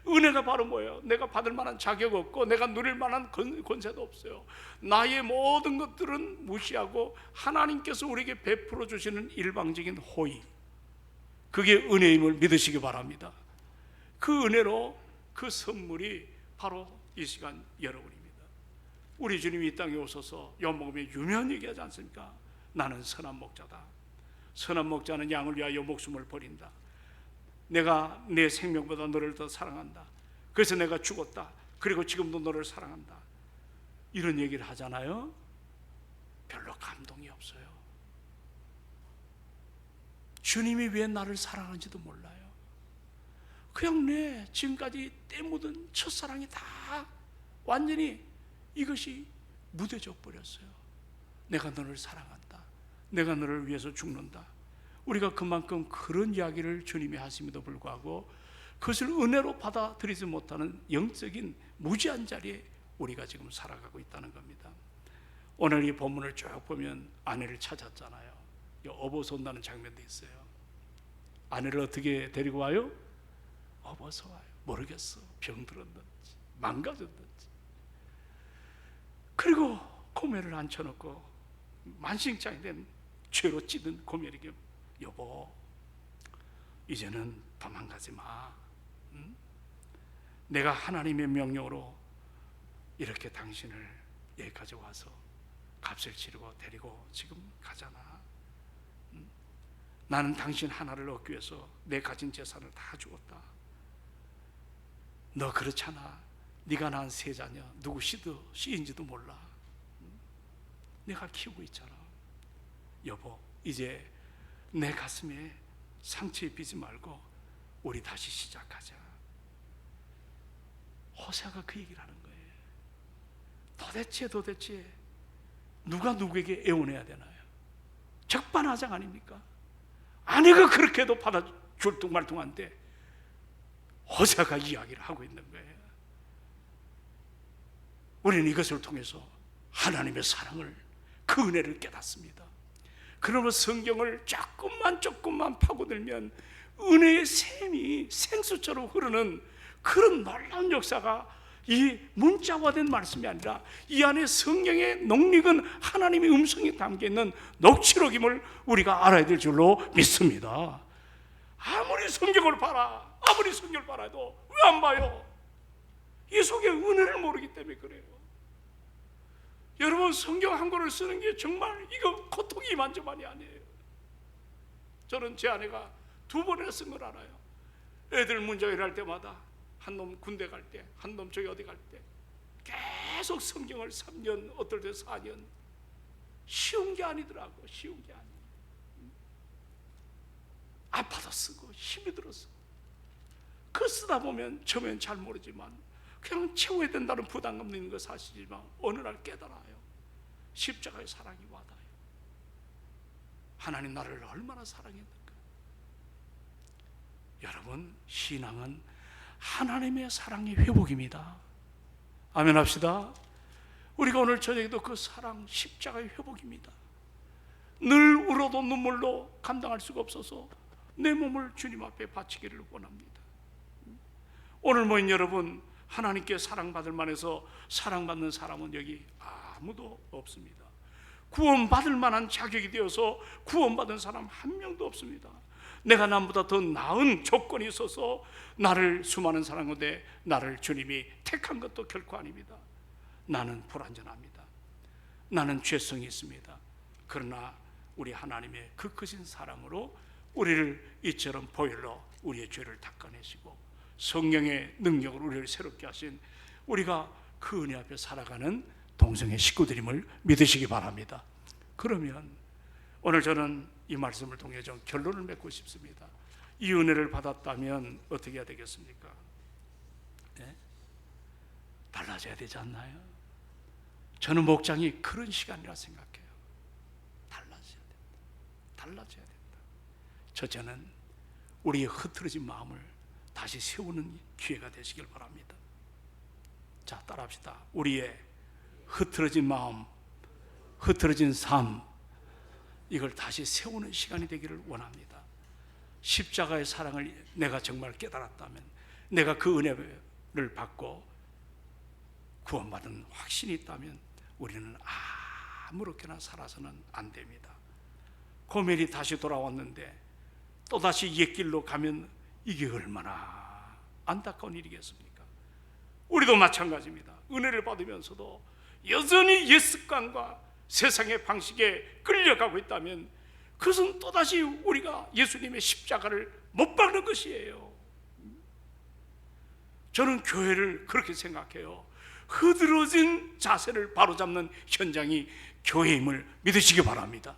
은혜가 바로 뭐예요? 내가 받을 만한 자격 없고 내가 누릴 만한 권세도 없어요. 나의 모든 것들은 무시하고 하나님께서 우리에게 베풀어 주시는 일방적인 호의, 그게 은혜임을 믿으시기 바랍니다. 그 은혜로 그 선물이 바로 이 시간 여러분입니다. 우리 주님이 이 땅에 오셔서 요한복음에 유명한 얘기하지 않습니까? 나는 선한 목자다. 선한 목자는 양을 위하여 목숨을 버린다. 내가 내 생명보다 너를 더 사랑한다. 그래서 내가 죽었다. 그리고 지금도 너를 사랑한다. 이런 얘기를 하잖아요. 별로 감동이 없어요. 주님이 왜 나를 사랑하는지도 몰라요. 그냥 내 지금까지 때 묻은 첫사랑이 다 완전히 이것이 무뎌져 버렸어요. 내가 너를 사랑한다. 내가 너를 위해서 죽는다. 우리가 그만큼 그런 이야기를 주님이 하심에도 불구하고 그것을 은혜로 받아들이지 못하는 영적인 무지한 자리에 우리가 지금 살아가고 있다는 겁니다. 오늘 이 본문을 쭉 보면 아내를 찾았잖아요. 업어서 온다는 장면도 있어요. 아내를 어떻게 데리고 와요? 업어서 와요. 모르겠어. 병들었는지 망가졌는지. 그리고 고멜을 앉혀놓고 만신창이 된 죄로 찌든 고멜에게, 여보, 이제는 도망가지 마. 응? 내가 하나님의 명령으로 이렇게 당신을 여기까지 와서 값을 치르고 데리고 지금 가잖아. 응? 나는 당신 하나를 얻기 위해서 내 가진 재산을 다 주었다. 너 그렇잖아. 네가 낳은 세 자녀 누구 씨인지도 몰라. 응? 내가 키우고 있잖아. 여보, 이제 내 가슴에 상처 입히지 말고 우리 다시 시작하자. 호세아가 그 얘기를 하는 거예요. 도대체 누가 누구에게 애원해야 되나요? 적반하장 아닙니까? 아내가 그렇게 해도 받아줄 둥말둥한데 호세아가 이야기를 하고 있는 거예요. 우리는 이것을 통해서 하나님의 사랑을, 그 은혜를 깨닫습니다. 그러면 성경을 조금만 파고들면 은혜의 샘이 생수처럼 흐르는 그런 놀라운 역사가 이 문자화된 말씀이 아니라 이 안에 성경의 녹익은 하나님의 음성이 담겨있는 녹취록임을 우리가 알아야 될 줄로 믿습니다. 아무리 성경을 봐라도 왜 안 봐요? 이 속에 은혜를 모르기 때문에 그래요. 여러분, 성경 한 권을 쓰는 게 정말 이거 고통이 이만저만이 아니에요. 저는 제 아내가 2번이나 쓴 걸 알아요. 애들 문제를 할 때마다 한 놈 군대 갈 때, 한 놈 저기 어디 갈 때 계속 성경을 3년, 어떨 때 4년. 쉬운 게 아니더라고. 쉬운 게 아니에요. 아파도 쓰고 힘이 들어서 그 쓰다 보면 처음엔 잘 모르지만 그냥 채워야 된다는 부담감 있는 거 사실이지만 어느 날 깨달아요. 십자가의 사랑이 와닿아요. 하나님 나를 얼마나 사랑했는가. 여러분, 신앙은 하나님의 사랑의 회복입니다. 아멘 합시다. 우리가 오늘 저녁에도 그 사랑, 십자가의 회복입니다. 늘 울어도 눈물로 감당할 수가 없어서 내 몸을 주님 앞에 바치기를 원합니다. 오늘 모인 여러분, 하나님께 사랑받을 만해서 사랑받는 사람은 여기 아무도 없습니다. 구원받을 만한 자격이 되어서 구원받은 사람 한 명도 없습니다. 내가 남보다 더 나은 조건이 있어서 나를 수많은 사람 가운데 나를 주님이 택한 것도 결코 아닙니다. 나는 불완전합니다. 나는 죄성이 있습니다. 그러나 우리 하나님의 그 크신 사랑으로 우리를 이처럼 보혈로 우리의 죄를 닦아내시고 성령의 능력으로 우리를 새롭게 하신 우리가 그 은혜 앞에 살아가는 동성의 식구들임을 믿으시기 바랍니다. 그러면 오늘 저는 이 말씀을 통해 좀 결론을 맺고 싶습니다. 이 은혜를 받았다면 어떻게 해야 되겠습니까? 네? 달라져야 되지 않나요? 저는 목장이 그런 시간이라 생각해요. 달라져야 된다. 달라져야 된다. 첫째는 우리의 흐트러진 마음을 다시 세우는 기회가 되시길 바랍니다. 자, 따라합시다. 우리의 흐트러진 마음, 흐트러진 삶, 이걸 다시 세우는 시간이 되기를 원합니다. 십자가의 사랑을 내가 정말 깨달았다면, 내가 그 은혜를 받고 구원받은 확신이 있다면 우리는 아무렇게나 살아서는 안 됩니다. 고멜이 다시 돌아왔는데 또다시 옛길로 가면 이게 얼마나 안타까운 일이겠습니까? 우리도 마찬가지입니다. 은혜를 받으면서도 여전히 옛 습관과 세상의 방식에 끌려가고 있다면 그것은 또다시 우리가 예수님의 십자가를 못 박는 것이에요. 저는 교회를 그렇게 생각해요. 흐드러진 자세를 바로잡는 현장이 교회임을 믿으시기 바랍니다.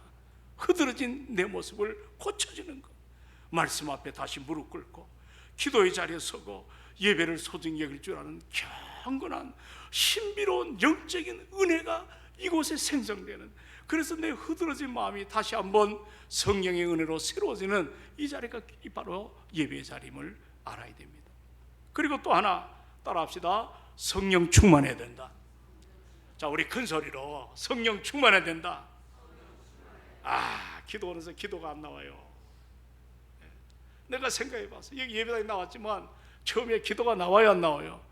흐드러진 내 모습을 고쳐주는 것, 말씀 앞에 다시 무릎 꿇고 기도의 자리에 서고 예배를 소중히 여길 줄 아는 경건한 신비로운 영적인 은혜가 이곳에 생성되는, 그래서 내 흐드러진 마음이 다시 한번 성령의 은혜로 새로워지는 이 자리가 바로 예배의 자리임을 알아야 됩니다. 그리고 또 하나 따라합시다. 성령 충만해야 된다. 자, 우리 큰 소리로 성령 충만해야 된다. 기도하면서 기도가 안 나와요. 내가 생각해 봤어요. 여기 예배당에 나왔지만 처음에 기도가 나와요, 안 나와요?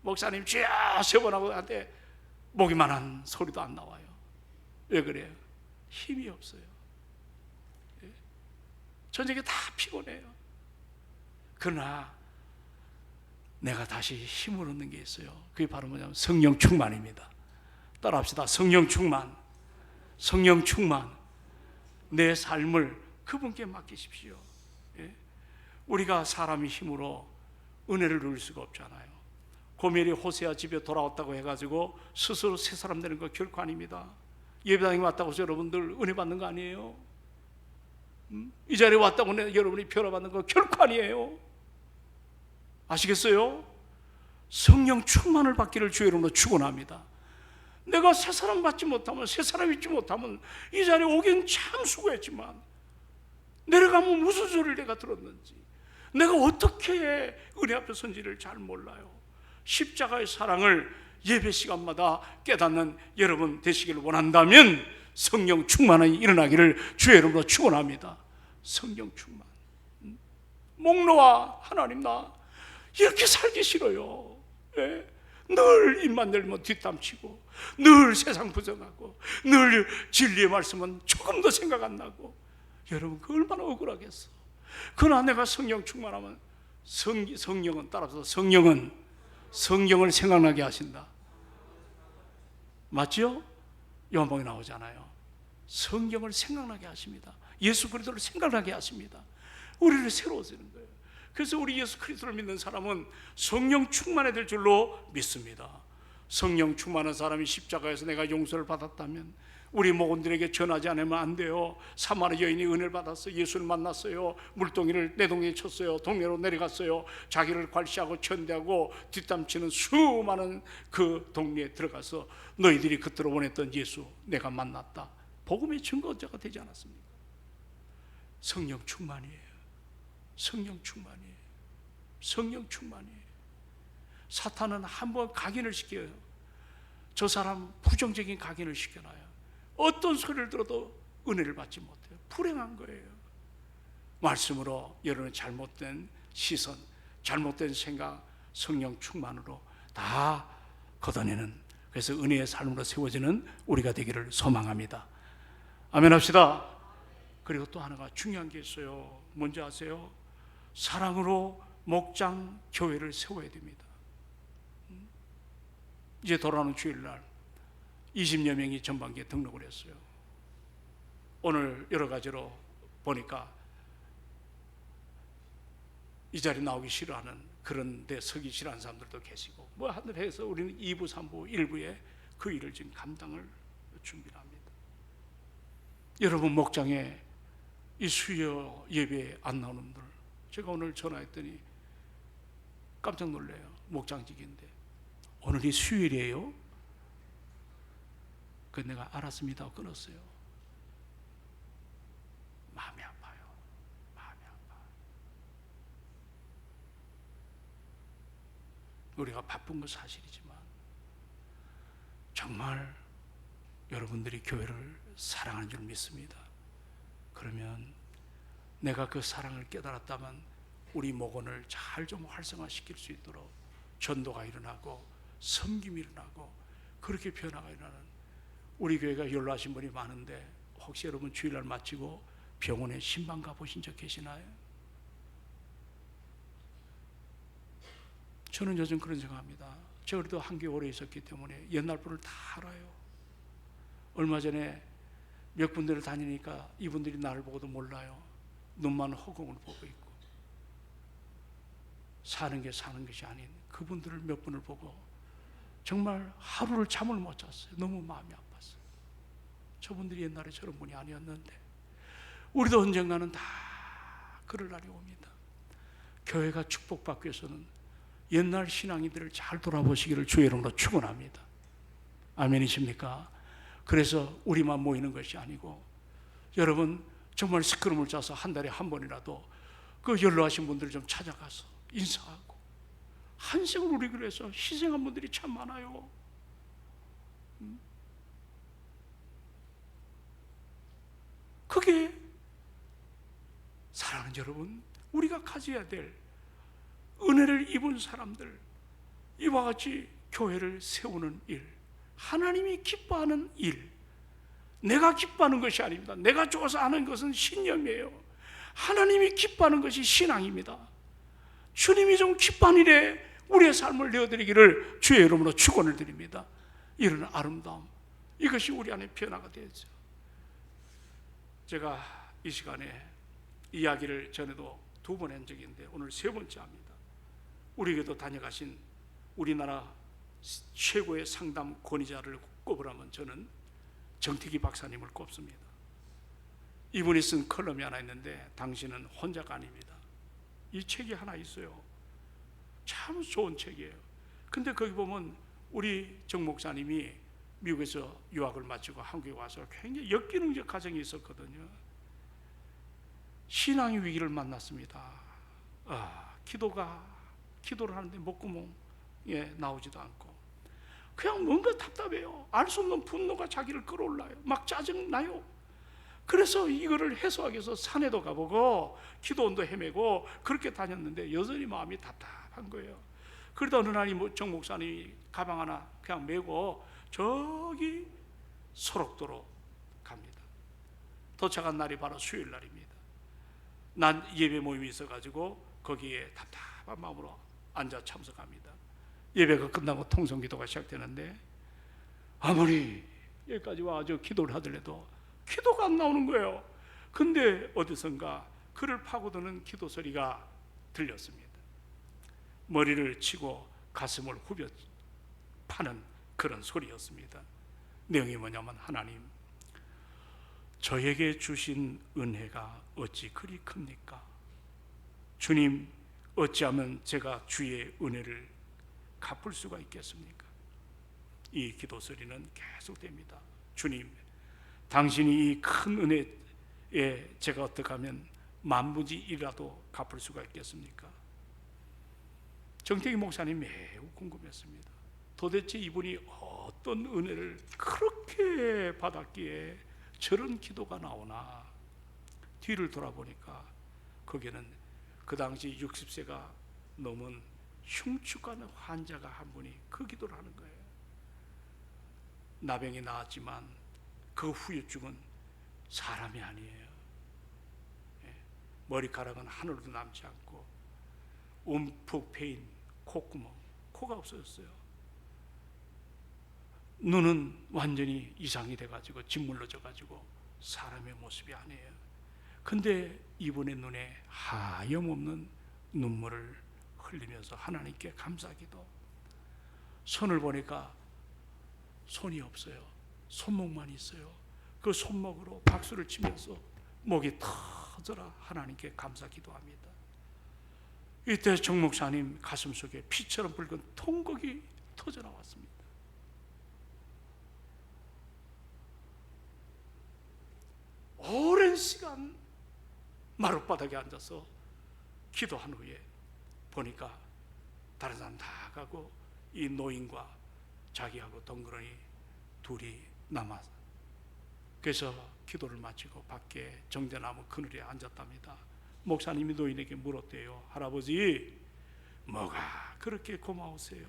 목사님 주여 세 번 하고 한테 목이만한 소리도 안 나와요. 왜 그래요? 힘이 없어요. 저녁에 다 피곤해요. 그러나 내가 다시 힘을 얻는 게 있어요. 그게 바로 뭐냐면 성령 충만입니다. 따라합시다. 성령 충만. 성령 충만. 내 삶을 그분께 맡기십시오. 우리가 사람의 힘으로 은혜를 누릴 수가 없잖아요. 고멜이 호세아 집에 돌아왔다고 해가지고 스스로 새 사람 되는 거 결코 아닙니다. 예배당에 왔다고 해서 여러분들 은혜 받는 거 아니에요. 이 자리에 왔다고 해서 여러분이 변화받는 거 결코 아니에요. 아시겠어요? 성령 충만을 받기를 주의 이름으로 축원합니다. 내가 새 사람 받지 못하면, 새 사람 있지 못하면 이 자리에 오긴 참 수고했지만 내려가면 무슨 소리를 내가 들었는지, 내가 어떻게 은혜 앞에 선지를 잘 몰라요. 십자가의 사랑을 예배 시간마다 깨닫는 여러분 되시기를 원한다면 성령 충만이 일어나기를 주의 이름으로 축원합니다. 성령 충만. 목놓아 하나님 나 이렇게 살기 싫어요. 늘 입만 열면 뒷담치고, 늘 세상 부정하고, 늘 진리의 말씀은 조금 더 생각 안 나고. 여러분 그 얼마나 억울하겠어. 그러나 내가 성령 충만하면 성령은 따라서 성령을 생각나게 하신다. 맞죠? 요한복음에 나오잖아요. 성경을 생각나게 하십니다. 예수 그리스도를 생각나게 하십니다. 우리를 새로워지는 거예요. 그래서 우리 예수 그리스도를 믿는 사람은 성령 충만해야 될 줄로 믿습니다. 성령 충만한 사람이 십자가에서 내가 용서를 받았다면 우리 목원들에게 전하지 않으면 안 돼요. 사마리 여인이 은혜를 받았어요. 예수를 만났어요. 물동이를 내동이에 쳤어요. 동네로 내려갔어요. 자기를 괄시하고 천대하고 뒷담치는 수많은 그 동네에 들어가서 너희들이 그토록 원했던 예수 내가 만났다. 복음의 증거자가 되지 않았습니까? 성령 충만이에요. 성령 충만이에요. 성령 충만이에요. 사탄은 한번 각인을 시켜요. 저 사람 부정적인 각인을 시켜놔요. 어떤 소리를 들어도 은혜를 받지 못해요. 불행한 거예요. 말씀으로 여러분의 잘못된 시선, 잘못된 생각, 성령 충만으로 다 걷어내는, 그래서 은혜의 삶으로 세워지는 우리가 되기를 소망합니다. 아멘 합시다. 그리고 또 하나가 중요한 게 있어요. 뭔지 아세요? 사랑으로 목장 교회를 세워야 됩니다. 이제 돌아오는 주일날 20여 명이 전반기에 등록을 했어요. 오늘 여러 가지로 보니까 이 자리 나오기 싫어하는, 그런 데 서기 싫어하는 사람들도 계시고 뭐 하늘 해서 우리는 2부, 3부, 1부에 그 일을 지금 감당을 준비합니다. 여러분 목장에 이 수요 예배에 안 나오는 분들, 제가 오늘 전화했더니 깜짝 놀래요. 목장직인데 오늘이 수요일이에요? 그 내가 알았습니다 하고 끊었어요. 마음이 아파요. 마음이 아파. 우리가 바쁜 건 사실이지만 정말 여러분들이 교회를 사랑하는 줄 믿습니다. 그러면 내가 그 사랑을 깨달았다면 우리 목원을 잘 좀 활성화시킬 수 있도록 전도가 일어나고 섬김이 일어나고 그렇게 변화가 일어나는, 우리 교회가 연로하신 분이 많은데 혹시 여러분 주일날 마치고 병원에 신방 가보신 적 계시나요? 저는 요즘 그런 생각합니다. 제가 그래도 한교회 오래 있었기 때문에 옛날 분을 다 알아요. 얼마 전에 몇 군데를 다니니까 이분들이 나를 보고도 몰라요. 눈만 허공을 보고 있고, 사는 게 사는 것이 아닌 그분들을 몇 분을 보고 정말 하루를 잠을 못 잤어요. 너무 마음이 아팠어요. 저분들이 옛날에 저런 분이 아니었는데 우리도 언젠가는 다 그럴 날이 옵니다. 교회가 축복받기 위해서는 옛날 신앙인들을 잘 돌아보시기를 주의 이름으로 축원합니다. 아멘이십니까? 그래서 우리만 모이는 것이 아니고 여러분 정말 스크럼을 짜서 한 달에 한 번이라도 그 연로하신 분들 좀 찾아가서 인사하고, 한 생을 우리 그래서 희생한 분들이 참 많아요. 그게 사랑하는 여러분, 우리가 가져야 될 은혜를 입은 사람들, 이와 같이 교회를 세우는 일, 하나님이 기뻐하는 일, 내가 기뻐하는 것이 아닙니다. 내가 좋아서 하는 것은 신념이에요. 하나님이 기뻐하는 것이 신앙입니다. 주님이 좀 기뻐하는 일에 우리의 삶을 내어드리기를 주의 이름으로 축원을 드립니다. 이런 아름다움, 이것이 우리 안에 변화가 되죠. 제가 이 시간에 이야기를 전에도 2번 한 적이 있는데 오늘 3번째 합니다. 우리에게도 다녀가신 우리나라 최고의 상담 권위자를 꼽으라면 저는 정택희 박사님을 꼽습니다. 이분이 쓴 컬럼이 하나 있는데 당신은 혼자가 아닙니다. 이 책이 하나 있어요. 참 좋은 책이에요. 근데 거기 보면 우리 정 목사님이 미국에서 유학을 마치고 한국에 와서 굉장히 역기능적 가정이 있었거든요. 신앙의 위기를 만났습니다. 기도를 하는데 목구멍에 나오지도 않고 그냥 뭔가 답답해요. 알 수 없는 분노가 자기를 끌어올라요. 막 짜증나요. 그래서 이거를 해소하기 위해서 산에도 가보고 기도원도 헤매고 그렇게 다녔는데 여전히 마음이 답답한 거예요. 그러다 어느 날이 정 목사님이 가방 하나 그냥 메고 저기 소록도로 갑니다. 도착한 날이 바로 수요일 날입니다. 난 예배 모임이 있어가지고 거기에 답답한 마음으로 앉아 참석합니다. 예배가 끝나고 통성기도가 시작되는데 아무리 여기까지 와서 기도를 하더라도 기도가 안 나오는 거예요. 근데 어디선가 그를 파고드는 기도 소리가 들렸습니다. 머리를 치고 가슴을 후벼 파는 그런 소리였습니다. 내용이 뭐냐면, 하나님, 저에게 주신 은혜가 어찌 그리 큽니까? 주님, 어찌하면 제가 주의 은혜를 갚을 수가 있겠습니까? 이 기도 소리는 계속됩니다. 주님, 당신이 이 큰 은혜에 제가 어떻게 하면 만무지이라도 갚을 수가 있겠습니까? 정택희 목사님 매우 궁금했습니다. 도대체 이분이 어떤 은혜를 그렇게 받았기에 저런 기도가 나오나. 뒤를 돌아보니까 거기는 그 당시 60세가 넘은 흉측한 환자가 한 분이 그 기도를 하는 거예요. 나병이 나았지만 그 후유증은 사람이 아니에요. 머리카락은 하늘도 남지 않고 움푹 패인 콧구멍, 코가 없어졌어요. 눈은 완전히 이상이 돼가지고 짓물러져가지고 사람의 모습이 아니에요. 근데 이분의 눈에 하염없는 눈물을 흘리면서 하나님께 감사기도. 손을 보니까 손이 없어요. 손목만 있어요. 그 손목으로 박수를 치면서 목이 터져라 하나님께 감사기도합니다. 이때 정 목사님 가슴 속에 피처럼 붉은 통곡이 터져 나왔습니다. 오랜 시간 마룻바닥에 앉아서 기도한 후에 보니까 다른 사람 다 가고 이 노인과 자기하고 덩그러니 둘이 남아서, 그래서 기도를 마치고 밖에 정대나무 그늘에 앉았답니다. 목사님이 노인에게 물었대요. 할아버지, 뭐가 그렇게 고마우세요?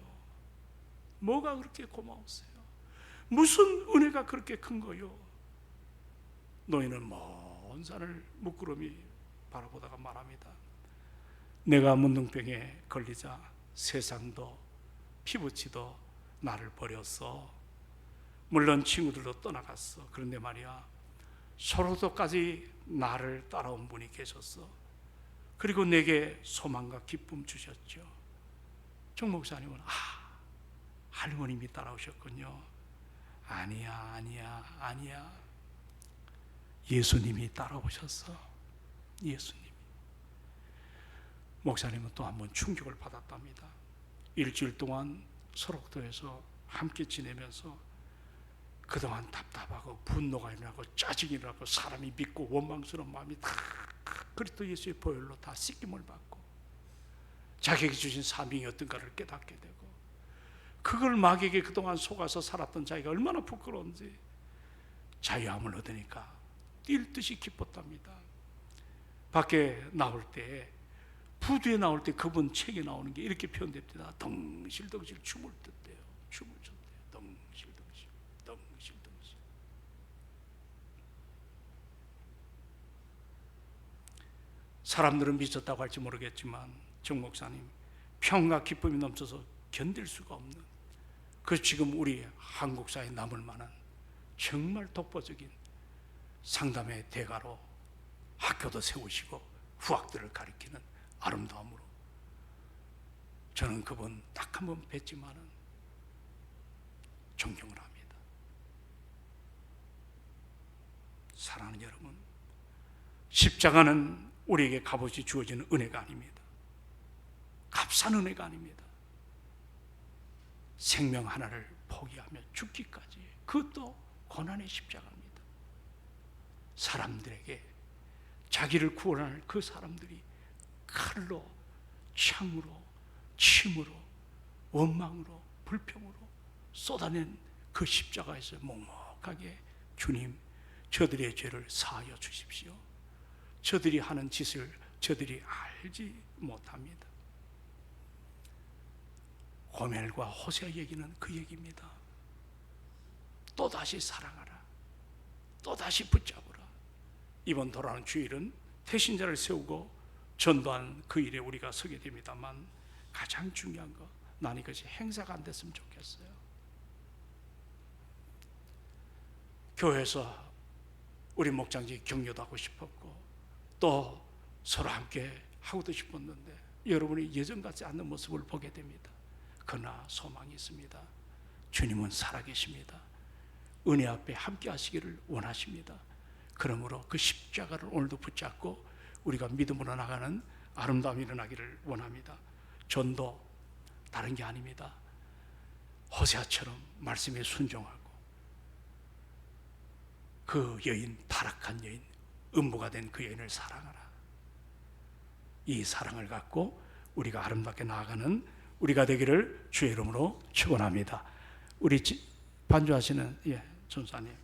뭐가 그렇게 고마우세요? 무슨 은혜가 그렇게 큰 거요? 노인은 먼 산을 물끄러미 바라보다가 말합니다. 내가 문둥병에 걸리자 세상도 피부치도 나를 버렸어. 물론 친구들도 떠나갔어. 그런데 말이야, 소로도까지 나를 따라온 분이 계셨어. 그리고 내게 소망과 기쁨 주셨죠. 정 목사님은 할머님이 따라오셨군요. 아니야. 예수님이 따라오셨어. 예수님이. 목사님은 또 한 번 충격을 받았답니다. 일주일 동안 소록도에서 함께 지내면서 그동안 답답하고 분노가 일어나고 짜증이 일어나고 사람이 믿고 원망스러운 마음이 다 그리스도 예수의 보혈로 다 씻김을 받고 자기에게 주신 사명이 어떤가를 깨닫게 되고, 그걸 마귀에게 그동안 속아서 살았던 자기가 얼마나 부끄러운지 자유함을 얻으니까 뛸 듯이 기뻤답니다. 밖에 나올 때, 부두에 나올 때 그분 책에 나오는 게 이렇게 표현됩니다. 덩실덩실 춤을 췄대요. 춤을 췄대요. 덩실덩실. 사람들은 미쳤다고 할지 모르겠지만 정 목사님 평과 기쁨이 넘쳐서 견딜 수가 없는, 그 지금 우리 한국 사회에 남을 만한 정말 독보적인 상담의 대가로 학교도 세우시고 후학들을 가리키는 아름다움으로, 저는 그분 딱 한 번 뵀지만은 존경을 합니다. 사랑하는 여러분, 십자가는 우리에게 값없이 주어지는 은혜가 아닙니다. 값싼 은혜가 아닙니다. 생명 하나를 포기하며 죽기까지, 그것도 고난의 십자가입니다. 사람들에게 자기를 구원할 그 사람들이 칼로, 창으로, 침으로, 원망으로, 불평으로 쏟아낸 그 십자가에서 묵묵하게 주님, 저들의 죄를 사하여 주십시오. 저들이 하는 짓을 저들이 알지 못합니다. 고멜과 호세 얘기는 그 얘기입니다. 또다시 사랑하라. 또다시 붙잡으라. 이번 돌아오는 주일은 태신자를 세우고 전도하는 그 일에 우리가 서게 됩니다만, 가장 중요한 거, 난 이것이 행사가 안 됐으면 좋겠어요. 교회에서 우리 목장지 격려도 하고 싶었고 또 서로 함께 하고도 싶었는데 여러분이 예전 같지 않는 모습을 보게 됩니다. 그러나 소망이 있습니다. 주님은 살아계십니다. 은혜 앞에 함께 하시기를 원하십니다. 그러므로 그 십자가를 오늘도 붙잡고 우리가 믿음으로 나가는 아름다움이 일어나기를 원합니다. 전도 다른 게 아닙니다. 호세아처럼 말씀에 순종하고 그 여인, 타락한 여인, 음부가 된 그 여인을 사랑하라. 이 사랑을 갖고 우리가 아름답게 나아가는 우리가 되기를 주의 이름으로 축원합니다. 우리 반주하시는 전사님.